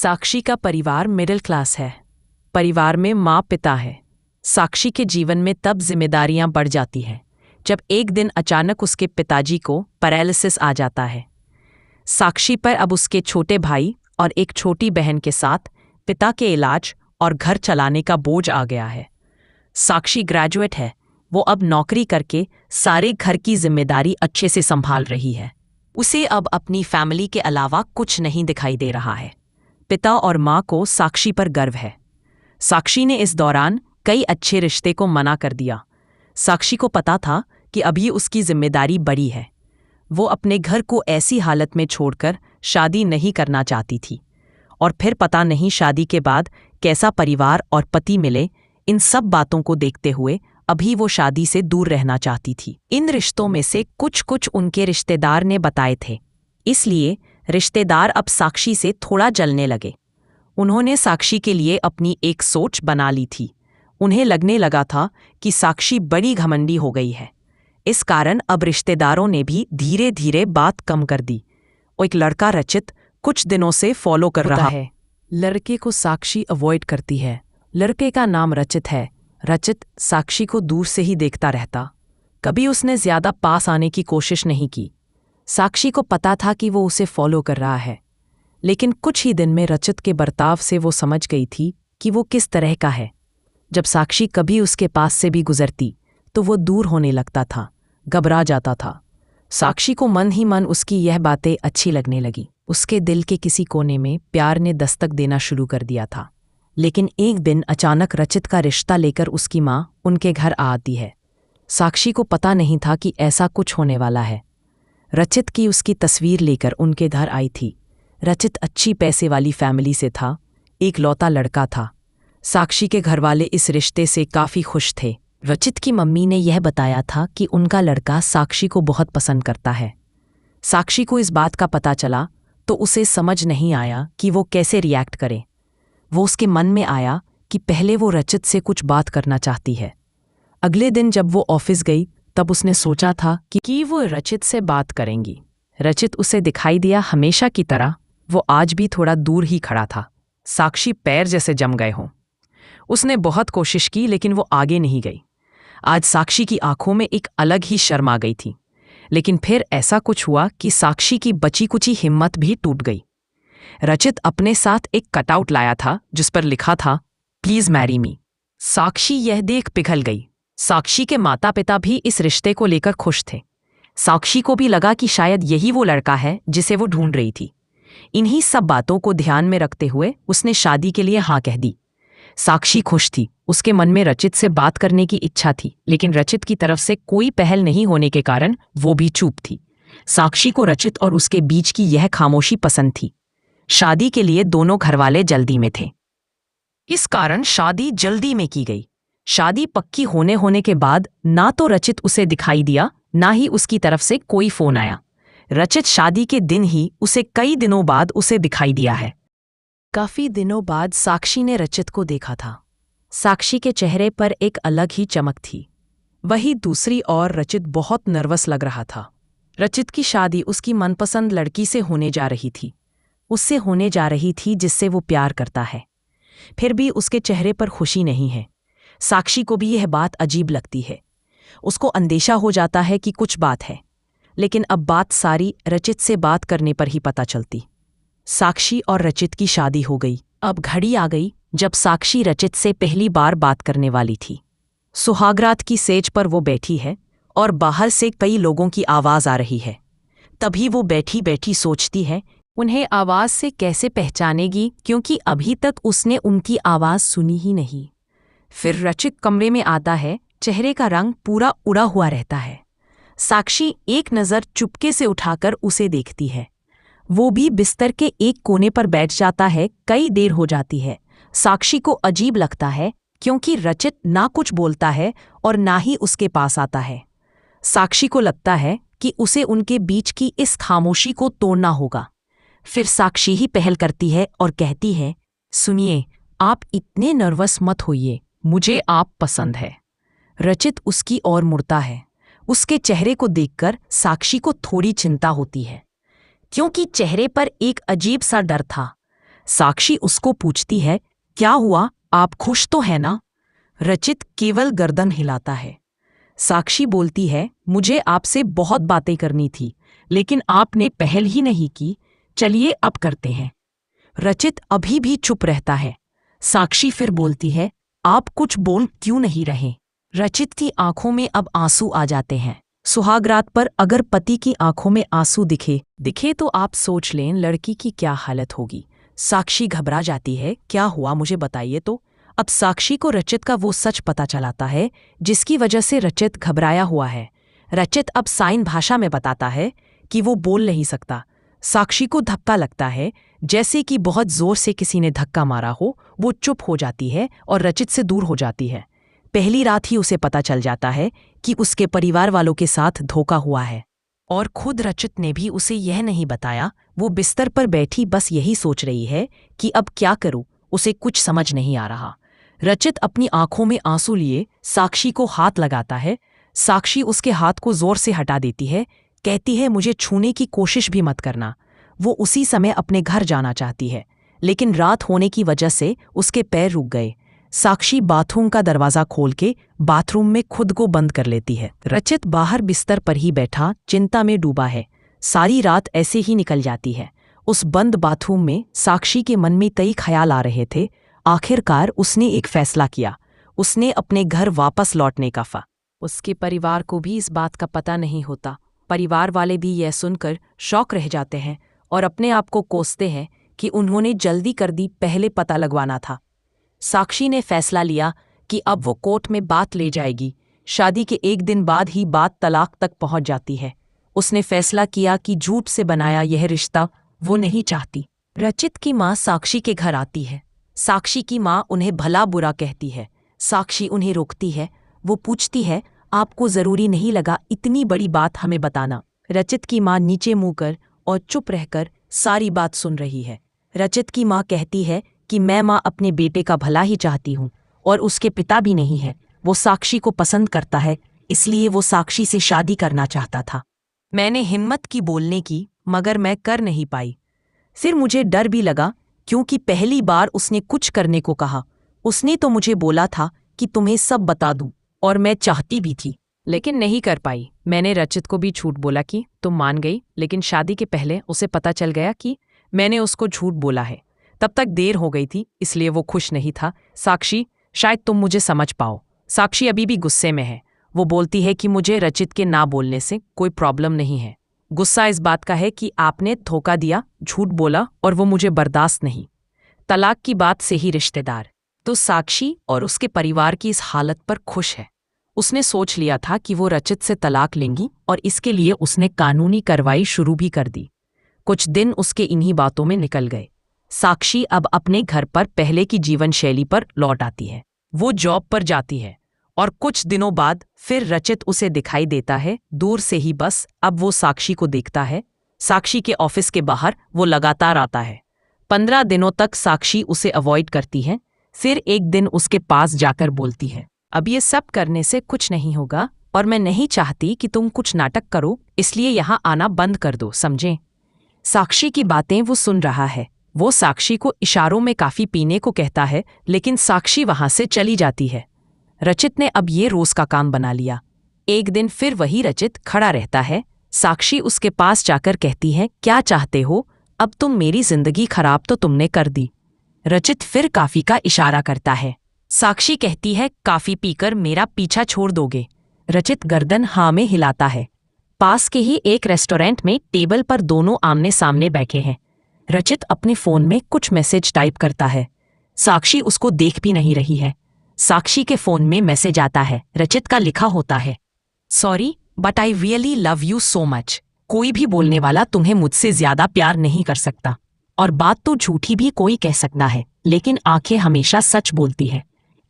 साक्षी का परिवार middle class है। परिवार में माँ पिता है। साक्षी के जीवन में तब जिम्मेदारियां बढ़ जाती हैं जब एक दिन अचानक उसके पिताजी को पैरालिसिस आ जाता है। साक्षी पर अब उसके छोटे भाई और एक छोटी बहन के साथ पिता के इलाज और घर चलाने का बोझ आ गया है। साक्षी ग्रेजुएट है। वो अब नौकरी करके सारे घर की जिम्मेदारी अच्छे से संभाल रही है। उसे अब अपनी फैमिली के अलावा कुछ नहीं दिखाई दे रहा है। पिता और माँ को साक्षी पर गर्व है। साक्षी ने इस दौरान कई अच्छे रिश्ते को मना कर दिया। साक्षी को पता था कि अभी उसकी जिम्मेदारी बड़ी है। वो अपने घर को ऐसी हालत में छोड़कर शादी नहीं करना चाहती थी। और फिर पता नहीं शादी के बाद कैसा परिवार और पति मिले। इन सब बातों को देखते हुए अभी वो शादी से दूर रहना चाहती थी। इन रिश्तों में से कुछ उनके रिश्तेदार ने बताए थे, इसलिए रिश्तेदार अब साक्षी से थोड़ा जलने लगे। उन्होंने साक्षी के लिए अपनी एक सोच बना ली थी। उन्हें लगने लगा था कि साक्षी बड़ी घमंडी हो गई है। इस कारण अब रिश्तेदारों ने भी धीरे धीरे बात कम कर दी। और एक लड़का रचित कुछ दिनों से फॉलो कर रहा है। लड़के को साक्षी अवॉइड करती है। लड़के का नाम रचित है। रचित साक्षी को दूर से ही देखता रहता। कभी उसने ज्यादा पास आने की कोशिश नहीं की। साक्षी को पता था कि वो उसे फॉलो कर रहा है, लेकिन कुछ ही दिन में रचित के बर्ताव से वो समझ गई थी कि वो किस तरह का है। जब साक्षी कभी उसके पास से भी गुजरती तो वो दूर होने लगता था, घबरा जाता था। साक्षी को मन ही मन उसकी यह बातें अच्छी लगने लगी। उसके दिल के किसी कोने में प्यार ने दस्तक देना शुरू कर दिया था। लेकिन एक दिन अचानक रचित का रिश्ता लेकर उसकी माँ उनके घर आती है। साक्षी को पता नहीं था कि ऐसा कुछ होने वाला है। रचित की उसकी तस्वीर लेकर उनके घर आई थी। रचित अच्छी पैसे वाली फैमिली से था, एक लौता लड़का था। साक्षी के घरवाले इस रिश्ते से काफ़ी खुश थे। रचित की मम्मी ने यह बताया था कि उनका लड़का साक्षी को बहुत पसंद करता है। साक्षी को इस बात का पता चला तो उसे समझ नहीं आया कि वो कैसे रिएक्ट करे। वो उसके मन में आया कि पहले वो रचित से कुछ बात करना चाहती है। अगले दिन जब वो ऑफिस गई तब उसने सोचा था कि वो रचित से बात करेंगी। रचित उसे दिखाई दिया हमेशा की तरह। वो आज भी थोड़ा दूर ही खड़ा था। साक्षी पैर जैसे जम गए हों। उसने बहुत कोशिश की लेकिन वो आगे नहीं गई। आज साक्षी की आंखों में एक अलग ही शर्म आ गई थी। लेकिन फिर ऐसा कुछ हुआ कि साक्षी की बची कुची हिम्मत भी टूट गई। रचित अपने साथ एक कटआउट लाया था जिस पर लिखा था, प्लीज मैरी मी। साक्षी यह देख पिघल गई। साक्षी के माता पिता भी इस रिश्ते को लेकर खुश थे। साक्षी को भी लगा कि शायद यही वो लड़का है जिसे वो ढूंढ रही थी। इन्हीं सब बातों को ध्यान में रखते हुए उसने शादी के लिए हाँ कह दी। साक्षी खुश थी। उसके मन में रचित से बात करने की इच्छा थी, लेकिन रचित की तरफ से कोई पहल नहीं होने के कारण वो भी चुप थी। साक्षी को रचित और उसके बीच की यह खामोशी पसंद थी। शादी के लिए दोनों घरवाले जल्दी में थे। इस कारण शादी जल्दी में की गई। शादी पक्की होने के बाद ना तो रचित उसे दिखाई दिया, ना ही उसकी तरफ से कोई फोन आया। रचित शादी के दिन ही उसे कई दिनों बाद उसे दिखाई दिया है। काफी दिनों बाद साक्षी ने रचित को देखा था। साक्षी के चेहरे पर एक अलग ही चमक थी। वही दूसरी ओर रचित बहुत नर्वस लग रहा था। रचित की शादी उसकी मनपसंद लड़की से होने जा रही थी। उससे होने जा रही थी जिससे वो प्यार करता है। फिर भी उसके चेहरे पर खुशी नहीं है। साक्षी को भी यह बात अजीब लगती है। उसको अंदेशा हो जाता है कि कुछ बात है, लेकिन अब बात सारी रचित से बात करने पर ही पता चलती। साक्षी और रचित की शादी हो गई। अब घड़ी आ गई जब साक्षी रचित से पहली बार बात करने वाली थी। सुहागरात की सेज पर वो बैठी है और बाहर से कई लोगों की आवाज आ रही है। तभी वो बैठी बैठी सोचती है उन्हें आवाज से कैसे पहचानेगी, क्योंकि अभी तक उसने उनकी आवाज सुनी ही नहीं। फिर रचित कमरे में आता है। चेहरे का रंग पूरा उड़ा हुआ रहता है। साक्षी एक नज़र चुपके से उठाकर उसे देखती है। वो भी बिस्तर के एक कोने पर बैठ जाता है। कई देर हो जाती है। साक्षी को अजीब लगता है क्योंकि रचित ना कुछ बोलता है और ना ही उसके पास आता है। साक्षी को लगता है कि उसे उनके बीच की इस खामोशी को तोड़ना होगा। फिर साक्षी ही पहल करती है और कहती है, सुनिए, आप इतने नर्वस मत होइए, मुझे आप पसंद है। रचित उसकी ओर मुड़ता है। उसके चेहरे को देखकर साक्षी को थोड़ी चिंता होती है, क्योंकि चेहरे पर एक अजीब सा डर था। साक्षी उसको पूछती है, क्या हुआ, आप खुश तो है ना? रचित केवल गर्दन हिलाता है। साक्षी बोलती है, मुझे आपसे बहुत बातें करनी थी, लेकिन आपने पहल ही नहीं की। चलिए अब करते हैं। रचित अभी भी चुप रहता है। साक्षी फिर बोलती है, आप कुछ बोल क्यों नहीं रहे? रचित की आंखों में अब आंसू आ जाते हैं। सुहागरात पर अगर पति की आंखों में आंसू दिखे तो आप सोच लें लड़की की क्या हालत होगी। साक्षी घबरा जाती है, क्या हुआ मुझे बताइए तो। अब साक्षी को रचित का वो सच पता चलाता है जिसकी वजह से रचित घबराया हुआ है। रचित अब साइन भाषा में बताता है कि वो बोल नहीं सकता। साक्षी को धक्का लगता है, जैसे कि बहुत जोर से किसी ने धक्का मारा हो। वो चुप हो जाती है और रचित से दूर हो जाती है। पहली रात ही उसे पता चल जाता है कि उसके परिवार वालों के साथ धोखा हुआ है, और खुद रचित ने भी उसे यह नहीं बताया। वो बिस्तर पर बैठी बस यही सोच रही है कि अब क्या करूं, उसे कुछ समझ नहीं आ रहा। रचित अपनी आंखों में आंसू लिए साक्षी को हाथ लगाता है। साक्षी उसके हाथ को जोर से हटा देती है, कहती है, मुझे छूने की कोशिश भी मत करना। वो उसी समय अपने घर जाना चाहती है, लेकिन रात होने की वजह से उसके पैर रुक गए। साक्षी बाथरूम का दरवाजा खोल के बाथरूम में खुद को बंद कर लेती है। रचित बाहर बिस्तर पर ही बैठा चिंता में डूबा है। सारी रात ऐसे ही निकल जाती है। उस बंद बाथरूम में साक्षी के मन में कई ख्याल आ रहे थे। आखिरकार उसने एक फैसला किया। उसने अपने घर वापस लौटने का उसके परिवार को भी इस बात का पता नहीं होता। परिवार वाले भी यह सुनकर शॉक रह जाते हैं और अपने आप को कोसते हैं कि उन्होंने जल्दी कर दी, पहले पता लगवाना था। साक्षी ने फैसला लिया कि अब वो कोर्ट में बात ले जाएगी। शादी के एक दिन बाद ही बात तलाक तक पहुंच जाती है। उसने फैसला किया कि झूठ से बनाया यह रिश्ता वो नहीं चाहती। रचित की माँ साक्षी के घर आती है। साक्षी की माँ उन्हें भला बुरा कहती है। साक्षी उन्हें रोकती है। वो पूछती है, आपको जरूरी नहीं लगा इतनी बड़ी बात हमें बताना? रचित की माँ नीचे मुंह कर और चुप रहकर सारी बात सुन रही है। रचित की माँ कहती है कि मैं माँ अपने बेटे का भला ही चाहती हूँ, और उसके पिता भी नहीं है। वो साक्षी को पसंद करता है, इसलिए वो साक्षी से शादी करना चाहता था। मैंने हिम्मत की बोलने की, मगर मैं कर नहीं पाई। फिर मुझे डर भी लगा, क्योंकि पहली बार उसने कुछ करने को कहा। उसने तो मुझे बोला था कि तुम्हें सब बता दूं, और मैं चाहती भी थी, लेकिन नहीं कर पाई। मैंने रचित को भी झूठ बोला कि तुम मान गई, लेकिन शादी के पहले उसे पता चल गया कि मैंने उसको झूठ बोला है। तब तक देर हो गई थी, इसलिए वो खुश नहीं था। साक्षी, शायद तुम मुझे समझ पाओ। साक्षी अभी भी गुस्से में है। वो बोलती है कि मुझे रचित के ना बोलने से कोई प्रॉब्लम नहीं है। गुस्सा इस बात का है कि आपने धोखा दिया, झूठ बोला, और वो मुझे बर्दाश्त नहीं। तलाक की बात से ही रिश्तेदार तो साक्षी और उसके परिवार की इस हालत पर खुश है। उसने सोच लिया था कि वो रचित से तलाक लेंगी, और इसके लिए उसने कानूनी कार्रवाई शुरू भी कर दी। कुछ दिन उसके इन्हीं बातों में निकल गए। साक्षी अब अपने घर पर पहले की जीवन शैली पर लौट आती है। वो जॉब पर जाती है, और कुछ दिनों बाद फिर रचित उसे दिखाई देता है, दूर से ही बस। अब वो साक्षी को देखता है। साक्षी के ऑफिस के बाहर वो लगातार आता है। 15 दिनों तक साक्षी उसे अवॉइड करती है। फिर एक दिन उसके पास जाकर बोलती है, अब ये सब करने से कुछ नहीं होगा, और मैं नहीं चाहती कि तुम कुछ नाटक करो, इसलिए यहाँ आना बंद कर दो, समझे? साक्षी की बातें वो सुन रहा है। वो साक्षी को इशारों में काफी पीने को कहता है, लेकिन साक्षी वहां से चली जाती है। रचित ने अब ये रोज का काम बना लिया। एक दिन फिर वही रचित खड़ा रहता है। साक्षी उसके पास जाकर कहती है, क्या चाहते हो? अब तुम मेरी जिंदगी खराब तो तुमने कर दी। रचित फिर काफी का इशारा करता है। साक्षी कहती है, काफी पीकर मेरा पीछा छोड़ दोगे? रचित गर्दन हाँ में हिलाता है। पास के ही एक रेस्टोरेंट में टेबल पर दोनों आमने सामने बैठे हैं। रचित अपने फोन में कुछ मैसेज टाइप करता है। साक्षी उसको देख भी नहीं रही है। साक्षी के फोन में मैसेज आता है। रचित का लिखा होता है, sorry but I really love you so much. कोई भी बोलने वाला तुम्हें मुझसे ज्यादा प्यार नहीं कर सकता, और बात तो झूठी भी कोई कह सकता है, लेकिन आंखें हमेशा सच बोलती है।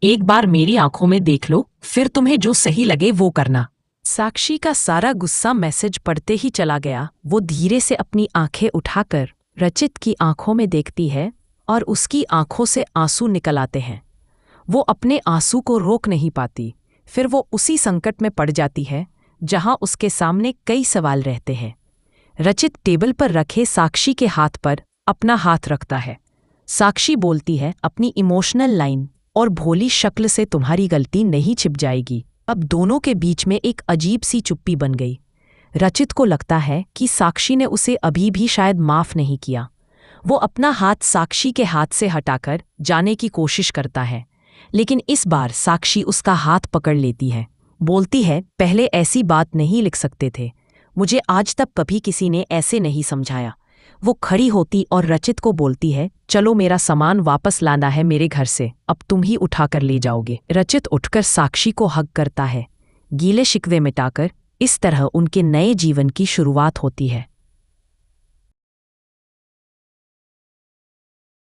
एक बार मेरी आंखों में देख लो, फिर तुम्हें जो सही लगे वो करना। साक्षी का सारा गुस्सा मैसेज पढ़ते ही चला गया। वो धीरे से अपनी आंखें उठाकर रचित की आंखों में देखती है, और उसकी आंखों से आंसू निकल आते हैं। वो अपने आंसू को रोक नहीं पाती। फिर वो उसी संकट में पड़ जाती है जहां उसके सामने कई सवाल रहते हैं। रचित टेबल पर रखे साक्षी के हाथ पर अपना हाथ रखता है। साक्षी बोलती है अपनी इमोशनल लाइन और भोली शक्ल से, तुम्हारी गलती नहीं छिप जाएगी। अब दोनों के बीच में एक अजीब सी चुप्पी बन गई। रचित को लगता है कि साक्षी ने उसे अभी भी शायद माफ नहीं किया। वो अपना हाथ साक्षी के हाथ से हटाकर जाने की कोशिश करता है, लेकिन इस बार साक्षी उसका हाथ पकड़ लेती है। बोलती है, पहले ऐसी बात नहीं लिख सकते थे, मुझे आज तक कभी किसी ने ऐसे नहीं समझाया। वो खड़ी होती और रचित को बोलती है, चलो मेरा सामान वापस लाना है मेरे घर से, अब तुम ही उठाकर ले जाओगे। रचित उठकर साक्षी को हग करता है, गीले शिकवे मिटाकर। इस तरह उनके नए जीवन की शुरुआत होती है।